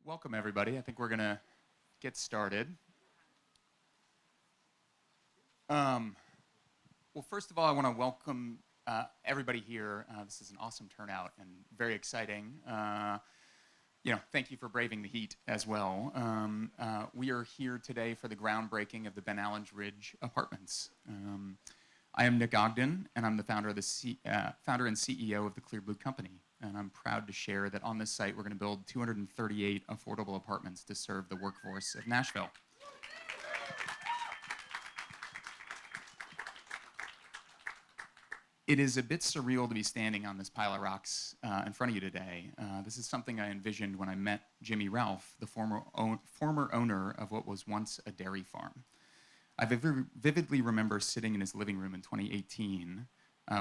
Welcome, everybody. I think we're going to get started. Well, first of all, I want to welcome everybody here. This is an awesome turnout and very exciting. Thank you for braving the heat as well. We are here today for the groundbreaking of the Ben Allen's Ridge Apartments. I am Nick Ogden, and I'm the founder and CEO of the Clear Blue Company. And I'm proud to share that on this site, we're going to build 238 affordable apartments to serve the workforce of Nashville. It is a bit surreal to be standing on this pile of rocks in front of you today. This is something I envisioned when I met Jimmy Ralph, the former owner of what was once a dairy farm. I vividly remember sitting in his living room in 2018,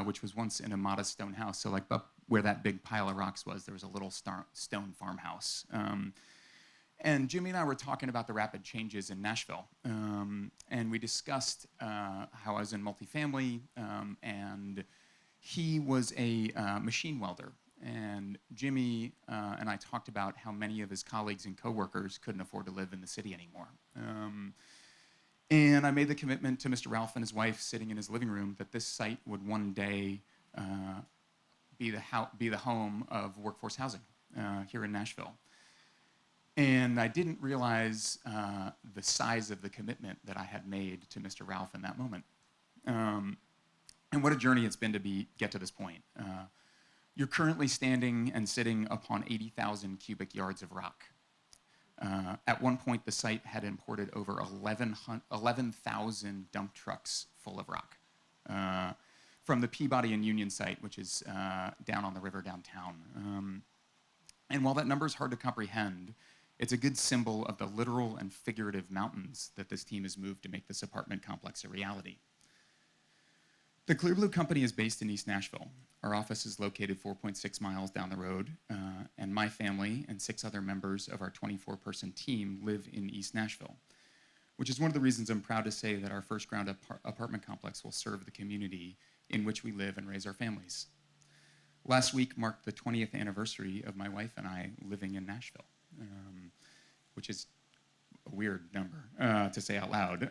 which was once in a modest stone house. So like up where that big pile of rocks was, there was a little stone farmhouse. And Jimmy and I were talking about the rapid changes in Nashville. And we discussed how I was in multifamily, and he was a machine welder. And Jimmy and I talked about how many of his colleagues and coworkers couldn't afford to live in the city anymore. And I made the commitment to Mr. Ralph and his wife sitting in his living room that this site would one day be the home of workforce housing here in Nashville. And I didn't realize the size of the commitment that I had made to Mr. Ralph in that moment. And what a journey it's been to get to this point. You're currently standing and sitting upon 80,000 cubic yards of rock. At one point, the site had imported over 11,000 dump trucks full of rock from the Peabody and Union site, which is down on the river downtown. And while that number is hard to comprehend, it's a good symbol of the literal and figurative mountains that this team has moved to make this apartment complex a reality. The Clear Blue Company is based in East Nashville. Our office is located 4.6 miles down the road, and my family and 6 other members of our 24-person team live in East Nashville, which is one of the reasons I'm proud to say that our first ground-up apartment complex will serve the community in which we live and raise our families. Last week marked the 20th anniversary of my wife and I living in Nashville, which is a weird number to say out loud.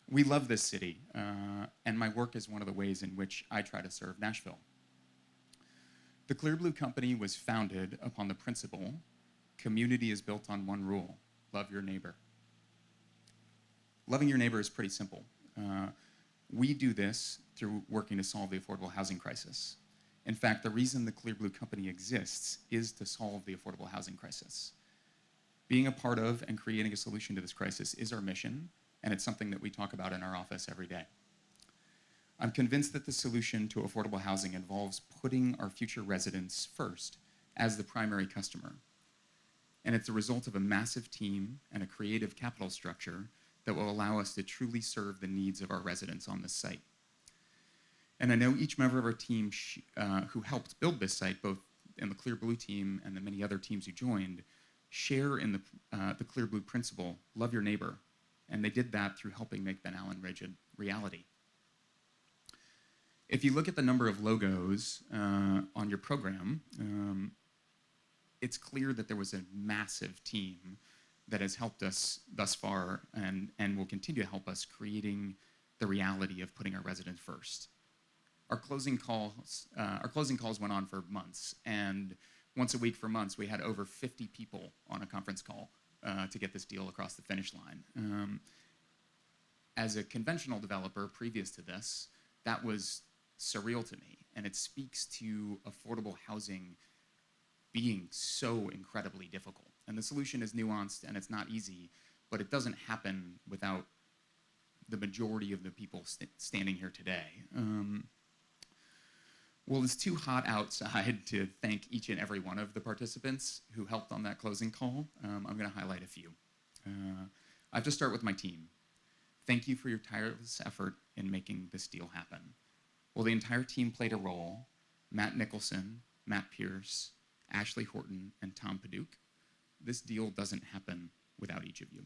We love this city, and my work is one of the ways in which I try to serve Nashville. The Clear Blue Company was founded upon the principle, community is built on one rule, love your neighbor. Loving your neighbor is pretty simple. We do this through working to solve the affordable housing crisis. In fact, the reason the Clear Blue Company exists is to solve the affordable housing crisis. Being a part of and creating a solution to this crisis is our mission, and it's something that we talk about in our office every day. I'm convinced that the solution to affordable housing involves putting our future residents first as the primary customer. And it's the result of a massive team and a creative capital structure that will allow us to truly serve the needs of our residents on this site. And I know each member of our team who helped build this site, both in the Clear Blue team and the many other teams who joined, share in the Clear Blue principle, love your neighbor. And they did that through helping make Ben Allen Ridge a reality. If you look at the number of logos on your program, it's clear that there was a massive team that has helped us thus far and will continue to help us creating the reality of putting our residents first. Our closing calls went on for months, and once a week for months, we had over 50 people on a conference call to get this deal across the finish line. As a conventional developer previous to this, that was surreal to me, and it speaks to affordable housing being so incredibly difficult. And the solution is nuanced and it's not easy, but it doesn't happen without the majority of the people standing here today. Well, it's too hot outside to thank each and every one of the participants who helped on that closing call. I'm going to highlight a few. I have to start with my team. Thank you for your tireless effort in making this deal happen. Well, the entire team played a role. Matt Nicholson, Matt Pierce, Ashley Horton, and Tom Paduch. This deal doesn't happen without each of you.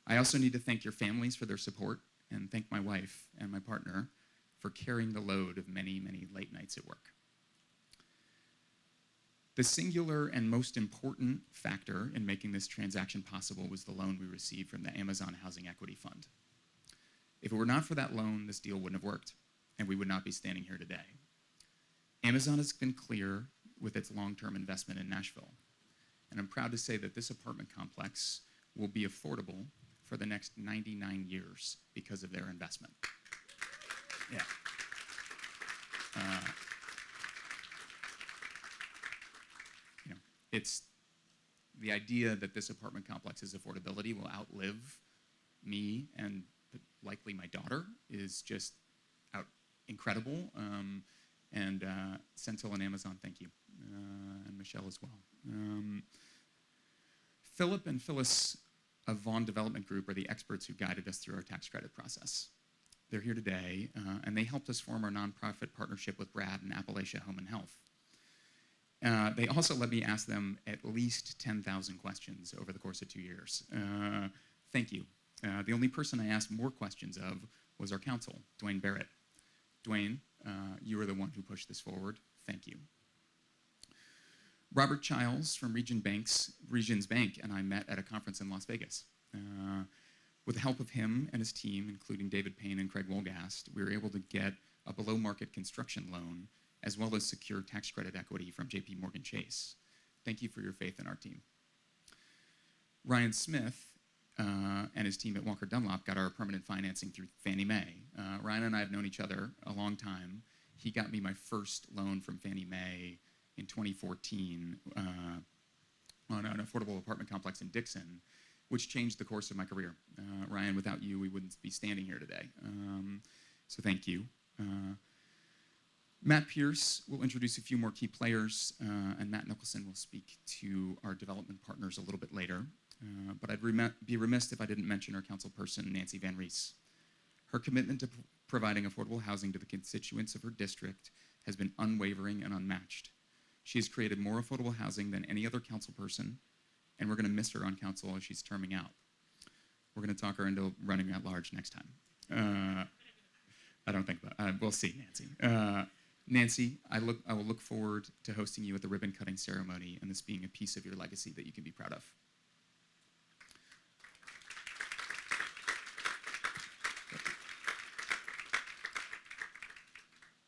I also need to thank your families for their support and thank my wife and my partner for carrying the load of many, many late nights at work. The singular and most important factor in making this transaction possible was the loan we received from the Amazon Housing Equity Fund. If it were not for that loan, this deal wouldn't have worked, and we would not be standing here today. Amazon has been clear with its long-term investment in Nashville, and I'm proud to say that this apartment complex will be affordable for the next 99 years because of their investment. Yeah. It's the idea that this apartment complex's affordability will outlive me and likely my daughter is just incredible. Centil and Amazon, thank you, and Michelle as well. Philip and Phyllis of Vaughn Development Group are the experts who guided us through our tax credit process. They're here today, and they helped us form our nonprofit partnership with Brad and Appalachia Home and Health. They also let me ask them at least 10,000 questions over the course of 2 years. Thank you. The only person I asked more questions of was our counsel, Dwayne Barrett. Dwayne, you were the one who pushed this forward. Thank you. Robert Childs from Regions Bank and I met at a conference in Las Vegas. With the help of him and his team, including David Payne and Craig Wolgast, we were able to get a below-market construction loan as well as secure tax credit equity from JP Morgan Chase. Thank you for your faith in our team. Ryan Smith and his team at Walker Dunlop got our permanent financing through Fannie Mae. Ryan and I have known each other a long time. He got me my first loan from Fannie Mae in 2014 on an affordable apartment complex in Dixon, which changed the course of my career. Ryan, without you, we wouldn't be standing here today. So thank you. Matt Pierce will introduce a few more key players, and Matt Nicholson will speak to our development partners a little bit later. But I'd be remiss if I didn't mention our council person, Nancy Van Rees. Her commitment to providing affordable housing to the constituents of her district has been unwavering and unmatched. She has created more affordable housing than any other council person, and we're going to miss her on council as she's terming out. We're going to talk her into running at large next time. I don't think that. We'll see, Nancy. Nancy, I will look forward to hosting you at the ribbon-cutting ceremony and this being a piece of your legacy that you can be proud of.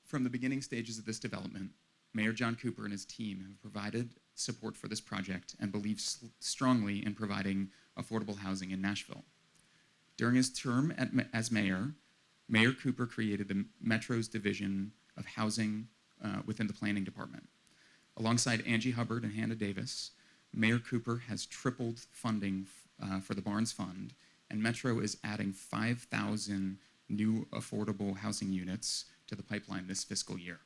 From the beginning stages of this development, Mayor John Cooper and his team have provided support for this project and believe strongly in providing affordable housing in Nashville. During his term as mayor, Mayor Cooper created the Metro's Division of Housing within the Planning Department. Alongside Angie Hubbard and Hannah Davis, Mayor Cooper has tripled funding for the Barnes Fund, and Metro is adding 5,000 new affordable housing units to the pipeline this fiscal year.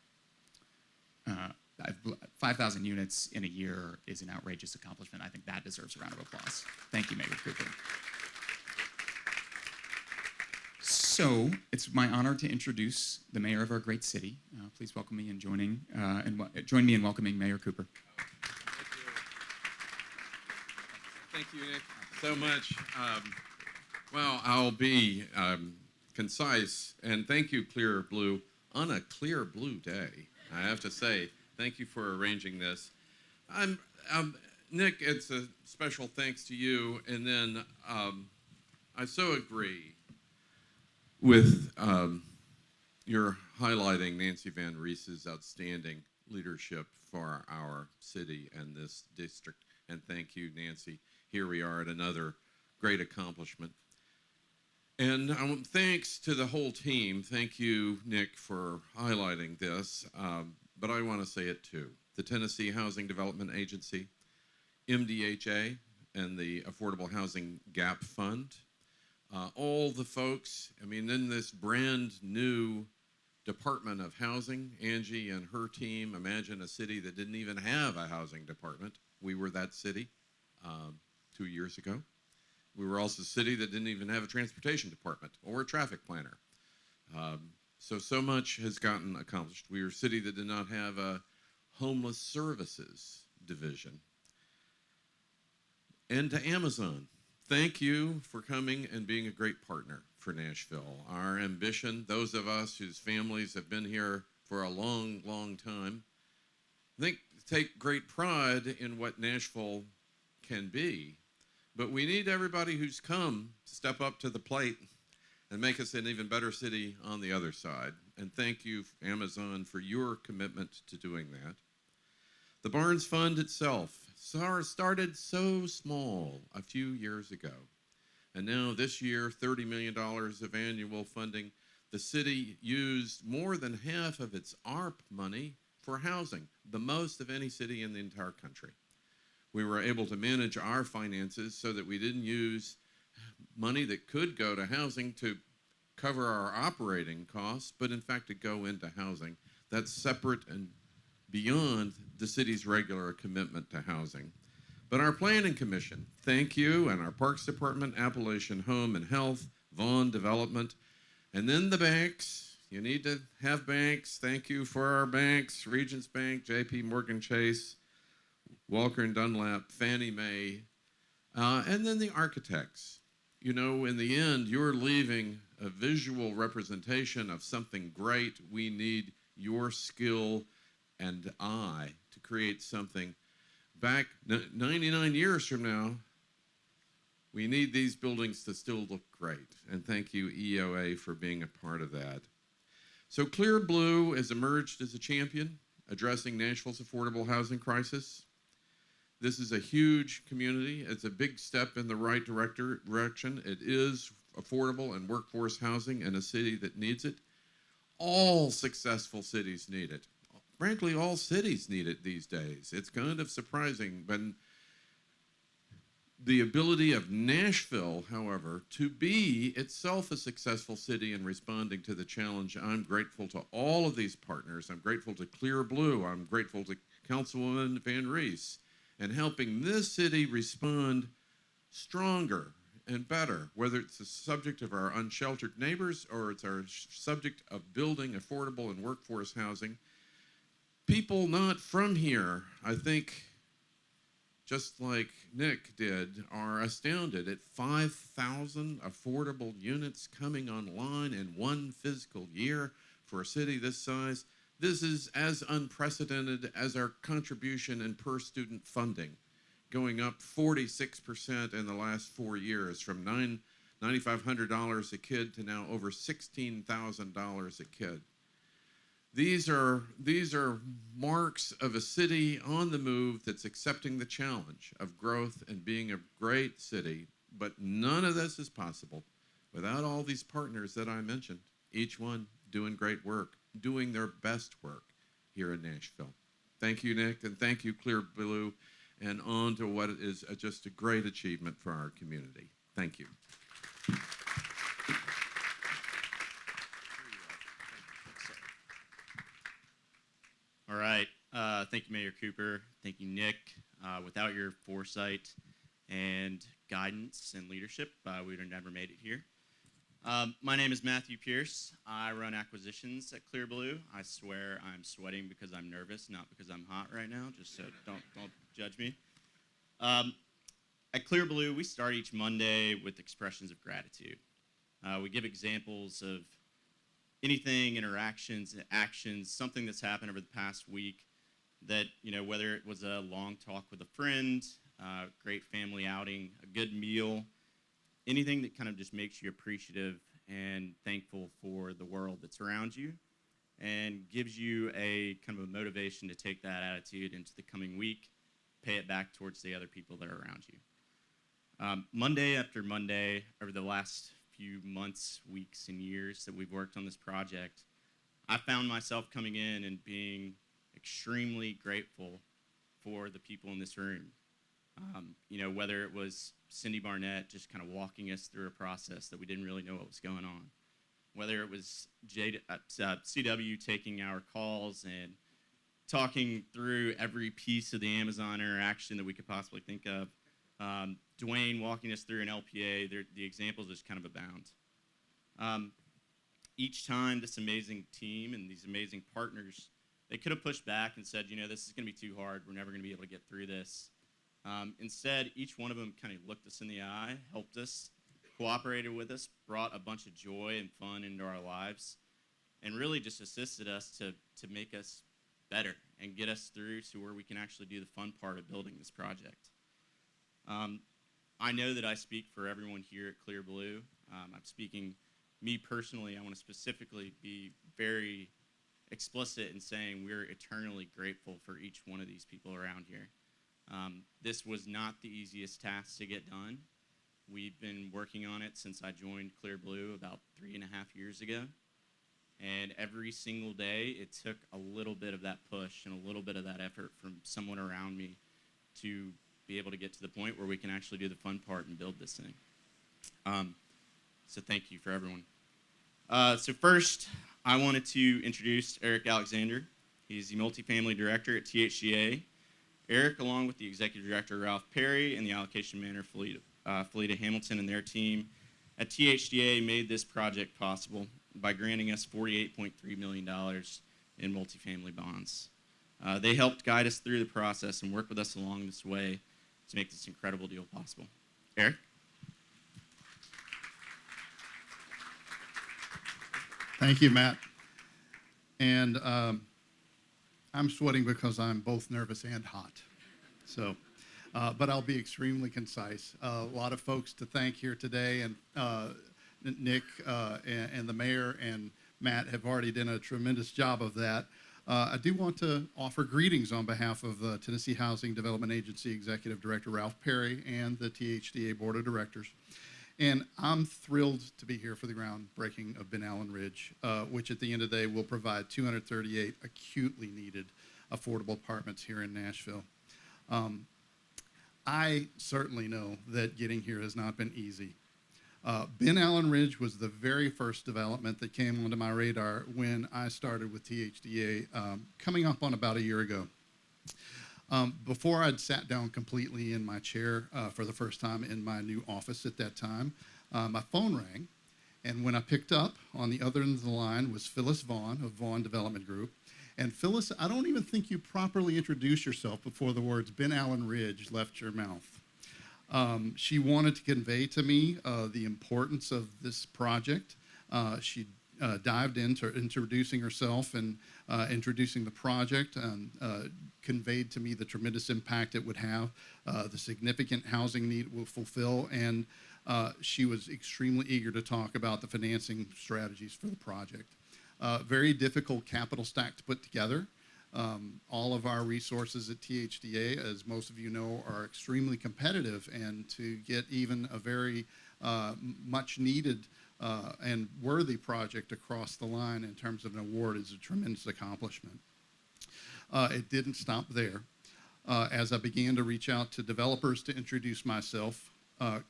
5,000 units in a year is an outrageous accomplishment. I think that deserves a round of applause. Thank you, Mayor Cooper. So it's my honor to introduce the mayor of our great city. Please welcome me in join me in welcoming Mayor Cooper. Thank you, Nick, so much. Well, I'll be concise, and thank you, Clear Blue, on a clear blue day. I have to say, thank you for arranging this. Nick, it's a special thanks to you, and then I so agree with your highlighting Nancy Van Rees's outstanding leadership for our city and this district. And thank you, Nancy. Here we are at another great accomplishment. And thanks to the whole team. Thank you, Nick, for highlighting this. But I want to say it too. The Tennessee Housing Development Agency, MDHA, and the Affordable Housing Gap Fund. All the folks, in this brand new Department of Housing, Angie and her team, imagine a city that didn't even have a housing department. We were that city 2 years ago. We were also a city that didn't even have a transportation department or a traffic planner. So much has gotten accomplished. We were a city that did not have a homeless services division. And to Amazon, thank you for coming and being a great partner for Nashville. Our ambition, those of us whose families have been here for a long, long time, take great pride in what Nashville can be, but we need everybody who's come to step up to the plate and make us an even better city on the other side. And thank you, Amazon, for your commitment to doing that. The Barnes Fund itself started so small a few years ago. And now this year, $30 million of annual funding. The city used more than half of its ARP money for housing, the most of any city in the entire country. We were able to manage our finances so that we didn't use money that could go to housing to cover our operating costs, but in fact to go into housing. That's separate and beyond the city's regular commitment to housing. But our Planning Commission, thank you, and our Parks Department, Appalachian Home and Health, Vaughan Development, and then the banks. You need to have banks. Thank you for our banks, Regents Bank, JP Morgan Chase, Walker and Dunlap, Fannie Mae, and then the architects. You know, in the end, you're leaving a visual representation of something great. We need your skill and eye to create something. Back 99 years from now, we need these buildings to still look great. And thank you, EOA, for being a part of that. So Clear Blue has emerged as a champion addressing Nashville's affordable housing crisis. This is a huge community. It's a big step in the right direction. It is affordable and workforce housing in a city that needs it. All successful cities need it. Frankly, all cities need it these days. It's kind of surprising, but the ability of Nashville, however, to be itself a successful city in responding to the challenge, I'm grateful to all of these partners. I'm grateful to Clear Blue. I'm grateful to Councilwoman Van Rees and helping this city respond stronger and better, whether it's the subject of our unsheltered neighbors or it's our subject of building affordable and workforce housing. People not from here, I think, just like Nick did, are astounded at 5,000 affordable units coming online in one fiscal year for a city this size. This is as unprecedented as our contribution in per student funding, going up 46% in the last 4 years, from $9,500 a kid to now over $16,000 a kid. These are marks of a city on the move that's accepting the challenge of growth and being a great city, but none of this is possible without all these partners that I mentioned, each one doing great work, doing their best work here in Nashville. Thank you, Nick, and thank you, Clear Blue, and on to what is just a great achievement for our community. Thank you. All right. Thank you, Mayor Cooper. Thank you, Nick. Without your foresight and guidance and leadership, we would have never made it here. My name is Matthew Pierce. I run acquisitions at Clear Blue. I swear I'm sweating because I'm nervous, not because I'm hot right now, just so don't judge me. At Clear Blue, we start each Monday with expressions of gratitude. We give examples of anything, interactions, actions, something that's happened over the past week that, whether it was a long talk with a friend, great family outing, a good meal, anything that kind of just makes you appreciative and thankful for the world that's around you and gives you a kind of a motivation to take that attitude into the coming week, pay it back towards the other people that are around you. Monday after Monday, over the last few months, weeks, and years that we've worked on this project, I found myself coming in and being extremely grateful for the people in this room. Whether it was Cindy Barnett just kind of walking us through a process that we didn't really know what was going on, whether it was CW taking our calls and talking through every piece of the Amazon interaction that we could possibly think of, Dwayne walking us through an LPA, the examples just kind of abound. Each time this amazing team and these amazing partners, they could have pushed back and said, this is going to be too hard. We're never going to be able to get through this. Instead, each one of them kind of looked us in the eye, helped us, cooperated with us, brought a bunch of joy and fun into our lives, and really just assisted us to make us better and get us through to where we can actually do the fun part of building this project. I know that I speak for everyone here at Clear Blue. I'm speaking, me personally, I want to specifically be very explicit in saying we're eternally grateful for each one of these people around here. This was not the easiest task to get done. We've been working on it since I joined Clear Blue about 3.5 years ago. And every single day, it took a little bit of that push and a little bit of that effort from someone around me to be able to get to the point where we can actually do the fun part and build this thing. So thank you for everyone. So first, I wanted to introduce Eric Alexander. He's the multifamily director at THDA. Eric, along with the executive director, Ralph Perry, and the allocation manager, Felita Hamilton, and their team at THDA made this project possible by granting us $48.3 million in multifamily bonds. They helped guide us through the process and work with us along this way to make this incredible deal possible. Eric? Thank you, Matt. And I'm sweating because I'm both nervous and hot. So, but I'll be extremely concise. A lot of folks to thank here today, and Nick and the mayor and Matt have already done a tremendous job of that. I do want to offer greetings on behalf of the Tennessee Housing Development Agency Executive Director Ralph Perry and the THDA Board of Directors. And I'm thrilled to be here for the groundbreaking of Ben Allen Ridge, which at the end of the day will provide 238 acutely needed affordable apartments here in Nashville. I certainly know that getting here has not been easy. Ben Allen Ridge was the very first development that came onto my radar when I started with THDA coming up on about a year ago. Before I'd sat down completely in my chair for the first time in my new office at that time, my phone rang, and when I picked up, on the other end of the line was Phyllis Vaughn of Vaughn Development Group. And Phyllis, I don't even think you properly introduced yourself before the words Ben Allen Ridge left your mouth. She wanted to convey to me the importance of this project. She dived into introducing herself and introducing the project, and conveyed to me the tremendous impact it would have, the significant housing need it will fulfill, and she was extremely eager to talk about the financing strategies for the project. Very difficult capital stack to put together. All of our resources at THDA, as most of you know, are extremely competitive, and to get even a very much needed and worthy project across the line in terms of an award is a tremendous accomplishment. It didn't stop there. As I began to reach out to developers to introduce myself,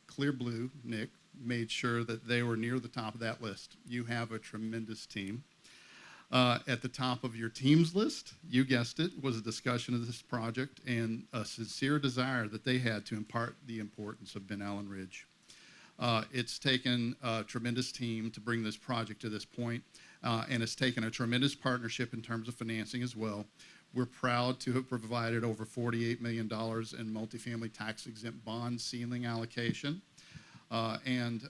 Clear Blue, Nick, made sure that they were near the top of that list. You have a tremendous team. At the top of your team's list, you guessed it, was a discussion of this project and a sincere desire that they had to impart the importance of Ben Allen Ridge. It's taken a tremendous team to bring this project to this point, and it's taken a tremendous partnership in terms of financing as well. We're proud to have provided over $48 million in multifamily tax-exempt bond ceiling allocation, and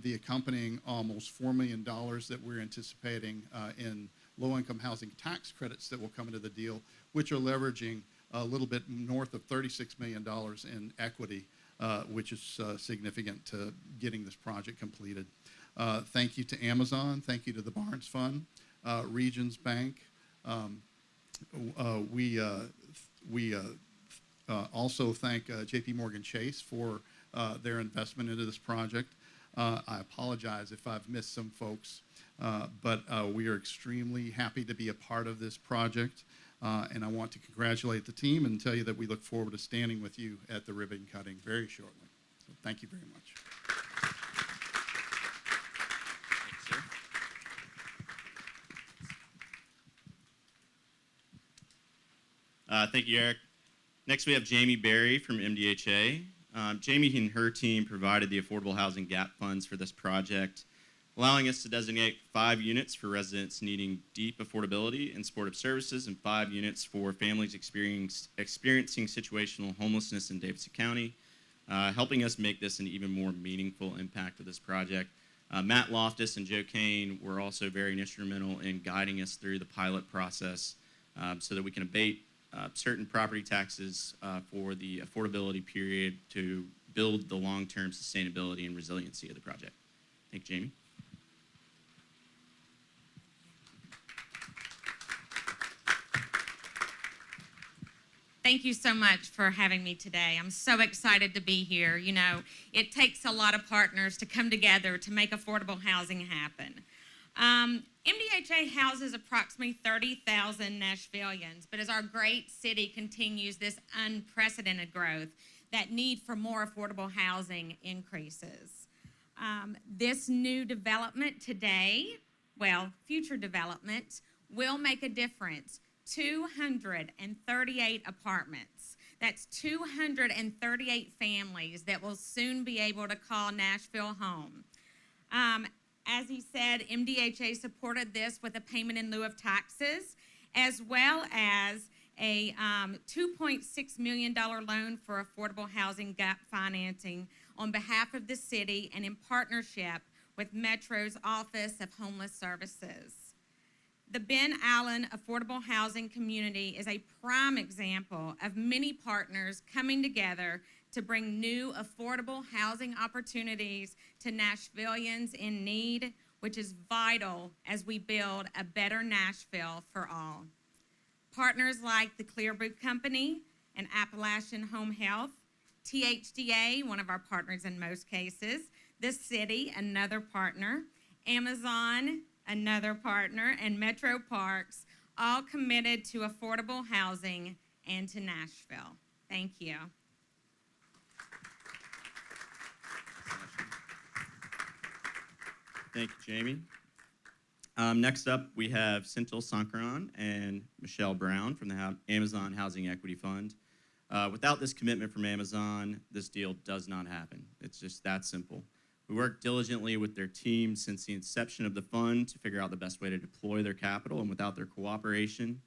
the accompanying almost $4 million that we're anticipating in low-income housing tax credits that will come into the deal, which are leveraging a little bit north of $36 million in equity, which is significant to getting this project completed. Thank you to Amazon. Thank you to the Barnes Fund, Regions Bank. We also thank JP Morgan Chase for their investment into this project. I apologize if I've missed some folks, but we are extremely happy to be a part of this project. And I want to congratulate the team and tell you that we look forward to standing with you at the ribbon cutting very shortly. So thank you very much. Thanks, sir. Thank you, Eric. Next, we have Jamie Berry from MDHA. Jamie and her team provided the affordable housing gap funds for this project, allowing us to designate 5 units for residents needing deep affordability and supportive services, and 5 units for families experiencing situational homelessness in Davidson County, helping us make this an even more meaningful impact of this project. Matt Loftus and Joe Kane were also very instrumental in guiding us through the pilot process so that we can abate certain property taxes for the affordability period to build the long-term sustainability and resiliency of the project. Thank you, Jamie. Thank you so much for having me today. I'm so excited to be here. You know, it takes a lot of partners to come together to make affordable housing happen. MDHA houses approximately 30,000 Nashvillians, but as our great city continues this unprecedented growth, that need for more affordable housing increases. This new development today, well, future development, will make a difference. 238 apartments. That's 238 families that will soon be able to call Nashville home. As he said, MDHA supported this with a payment in lieu of taxes, as well as a $2.6 million loan for affordable housing gap financing on behalf of the city and in partnership with Metro's Office of Homeless Services. The Ben Allen Affordable Housing Community is a prime example of many partners coming together to bring new affordable housing opportunities to Nashvillians in need, which is vital as we build a better Nashville for all. Partners like the Clear Boot Company and Appalachian Home Health, THDA, one of our partners in most cases, the city, another partner, Amazon, another partner, and Metro Parks, all committed to affordable housing and to Nashville. Thank you. Thank you, Jamie. Next up, we have Senthil Sankaran and Michelle Brown from the Amazon Housing Equity Fund. Without this commitment from Amazon, this deal does not happen. It's just that simple. We worked diligently with their team since the inception of the fund to figure out the best way to deploy their capital, and without their cooperation,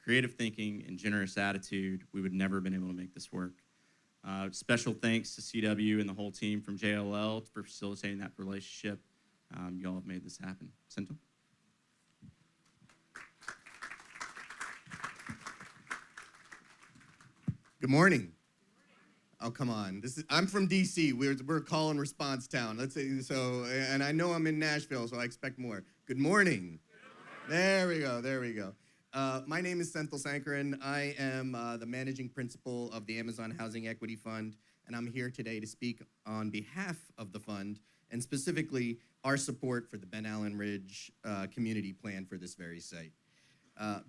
creative thinking, and generous attitude, we would never have been able to make this work. Special thanks to CW and the whole team from JLL for facilitating that relationship. You all have made this happen. Senthil? Good morning. Oh, come on. I'm from DC. We're a call and response town. Let's say so, and I know I'm in Nashville, so I expect more. Good morning. There we go. My name is Senthil Sankaran. I am the managing principal of the Amazon Housing Equity Fund, and I'm here today to speak on behalf of the fund, and specifically our support for the Ben Allen Ridge community plan for this very site.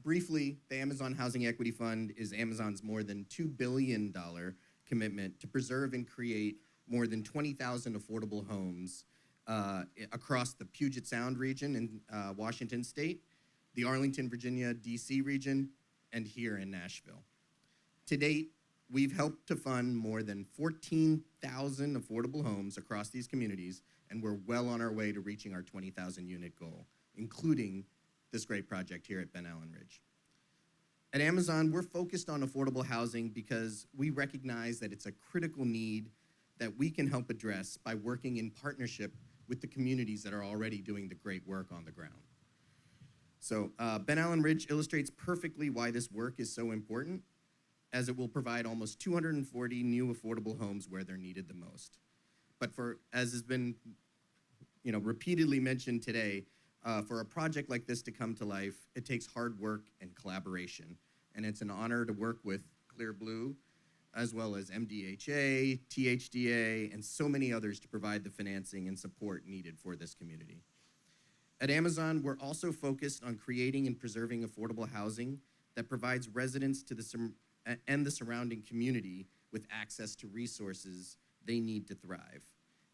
Briefly, the Amazon Housing Equity Fund is Amazon's more than $2 billion commitment to preserve and create more than 20,000 affordable homes across the Puget Sound region in Washington State, the Arlington, Virginia, DC region, and here in Nashville. To date, we've helped to fund more than 14,000 affordable homes across these communities, and we're well on our way to reaching our 20,000 unit goal, including this great project here at Ben Allen Ridge. At Amazon, we're focused on affordable housing because we recognize that it's a critical need that we can help address by working in partnership with the communities that are already doing the great work on the ground. So Ben Allen Ridge illustrates perfectly why this work is so important, as it will provide almost 240 new affordable homes where they're needed the most. But as has been repeatedly mentioned today, for a project like this to come to life, it takes hard work and collaboration. And it's an honor to work with Clear Blue, as well as MDHA, THDA, and so many others to provide the financing and support needed for this community. At Amazon, we're also focused on creating and preserving affordable housing that provides residents and the surrounding community with access to resources they need to thrive.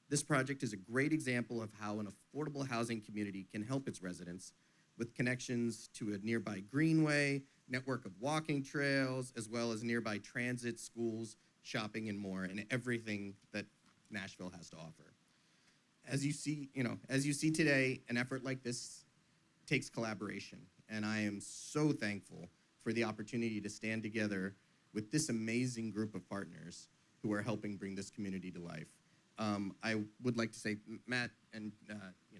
This project is a great example of how an affordable housing community can help its residents with connections to a nearby greenway, network of walking trails, as well as nearby transit, schools, shopping, and more, and everything that Nashville has to offer. As you see today, an effort like this takes collaboration, and I am so thankful for the opportunity to stand together with this amazing group of partners who are helping bring this community to life. I would like to say, Matt and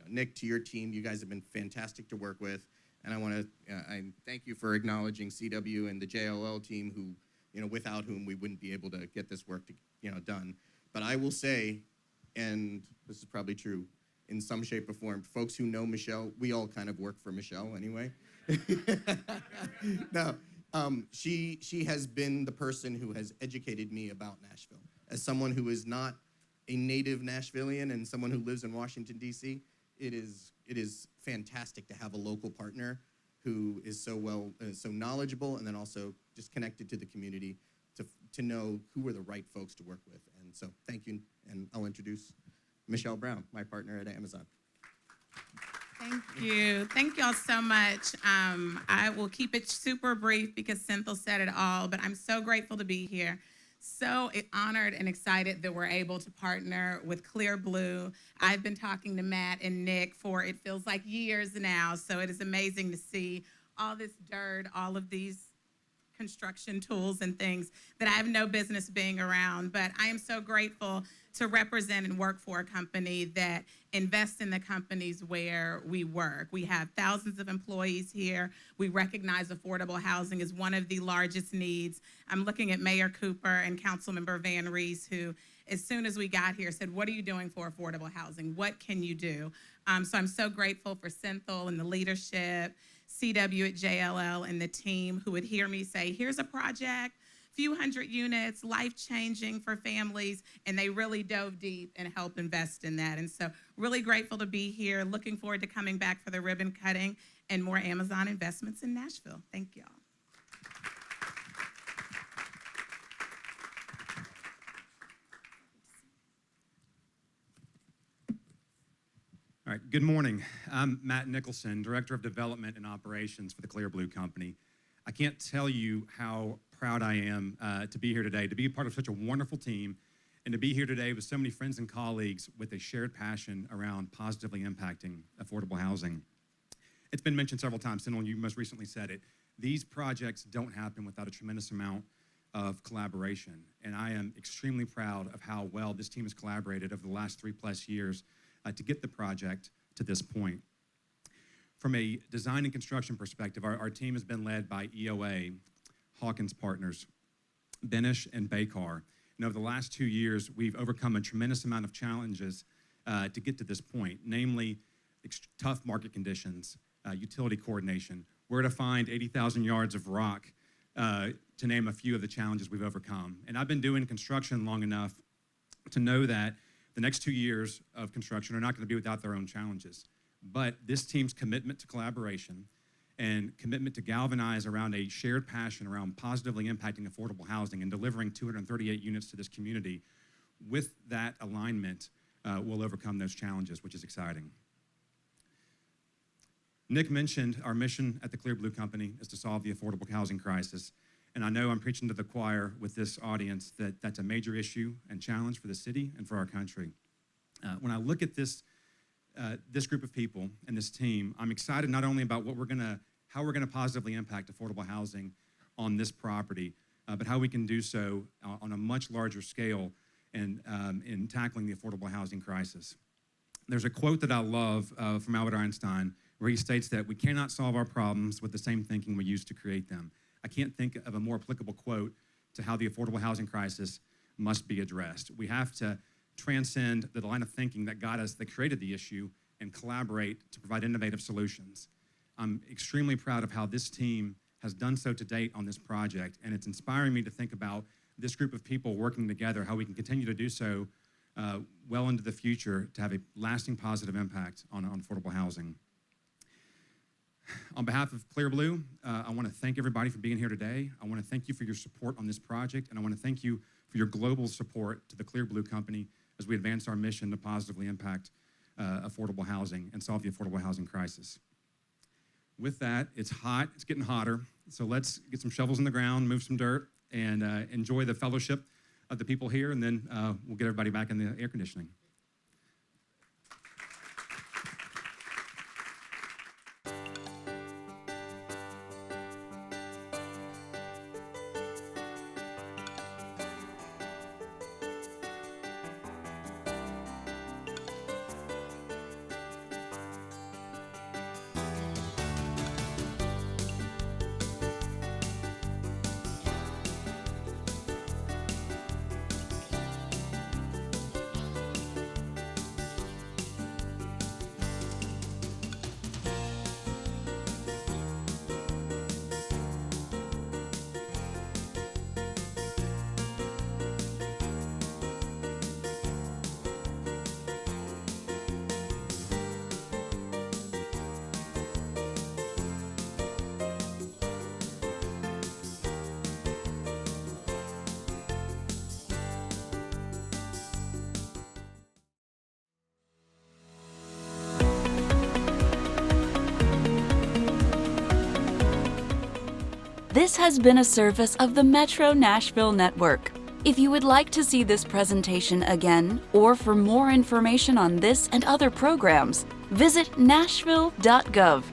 Nick, to your team, you guys have been fantastic to work with, And I want to I thank you for acknowledging CW and the JLL team, who, without whom we wouldn't be able to get this work done. But I will say, and this is probably true in some shape or form, folks who know Michelle, we all kind of work for Michelle anyway. No, she has been the person who has educated me about Nashville. As someone who is not a native Nashvilleian and someone who lives in Washington, D.C., it is fantastic to have a local partner who is so knowledgeable, and then also just connected to the community to know who are the right folks to work with. And so thank you, and I'll introduce Michelle Brown, my partner at Amazon. Thank you. Thank y'all so much. I will keep it super brief because Cynthia said it all, but I'm so grateful to be here. So honored and excited that we're able to partner with Clear Blue. I've been talking to Matt and Nick for, it feels like, years now, so it is amazing to see all this dirt, all of these construction tools and things that I have no business being around. But I am so grateful to represent and work for a company that invests in the companies where we work. We have thousands of employees here. We recognize affordable housing as one of the largest needs. I'm looking at Mayor Cooper and Councilmember Van Rees, who, as soon as we got here, said, "What are you doing for affordable housing? What can you do?" So I'm so grateful for Cynthia and the leadership, CW at JLL and the team who would hear me say, "Here's a project, few hundred units, life-changing for families," and they really dove deep and helped invest in that. And so really grateful to be here, looking forward to coming back for the ribbon cutting and more Amazon investments in Nashville. Thank y'all. All right, good morning. I'm Matt Nicholson, Director of Development and Operations for the Clear Blue Company. I can't tell you how proud I am to be here today, to be a part of such a wonderful team, and to be here today with so many friends and colleagues with a shared passion around positively impacting affordable housing. It's been mentioned several times, Cynthia, you most recently said it. These projects don't happen without a tremendous amount of collaboration, and I am extremely proud of how well this team has collaborated over the last 3+ years to get the project to this point. From a design and construction perspective, our team has been led by EOA, Hawkins Partners, Benish, and Baycar. And over the last 2 years, we've overcome a tremendous amount of challenges to get to this point, namely tough market conditions, utility coordination, where to find 80,000 yards of rock, to name a few of the challenges we've overcome. And I've been doing construction long enough to know that the next 2 years of construction are not going to be without their own challenges. But this team's commitment to collaboration and commitment to galvanize around a shared passion around positively impacting affordable housing and delivering 238 units to this community, with that alignment, will overcome those challenges, which is exciting. Nick mentioned our mission at the Clear Blue Company is to solve the affordable housing crisis. And I know I'm preaching to the choir with this audience that that's a major issue and challenge for the city and for our country. When I look at this group of people and this team, I'm excited not only about how we're gonna positively impact affordable housing on this property, but how we can do so on a much larger scale and in tackling the affordable housing crisis. There's a quote that I love from Albert Einstein where he states that we cannot solve our problems with the same thinking we used to create them. I can't think of a more applicable quote to how the affordable housing crisis must be addressed. We have to transcend the line of thinking that got us, that created the issue, and collaborate to provide innovative solutions. I'm extremely proud of how this team has done so to date on this project, and it's inspiring me to think about this group of people working together, how we can continue to do so well into the future to have a lasting positive impact on affordable housing. On behalf of Clear Blue, I want to thank everybody for being here today. I want to thank you for your support on this project, and I want to thank you for your global support to the Clear Blue Company as we advance our mission to positively impact affordable housing and solve the affordable housing crisis. With that, it's hot, it's getting hotter, so let's get some shovels in the ground, move some dirt, and enjoy the fellowship of the people here, and then we'll get everybody back in the air conditioning. This has been a service of the Metro Nashville Network. If you would like to see this presentation again, or for more information on this and other programs, visit nashville.gov.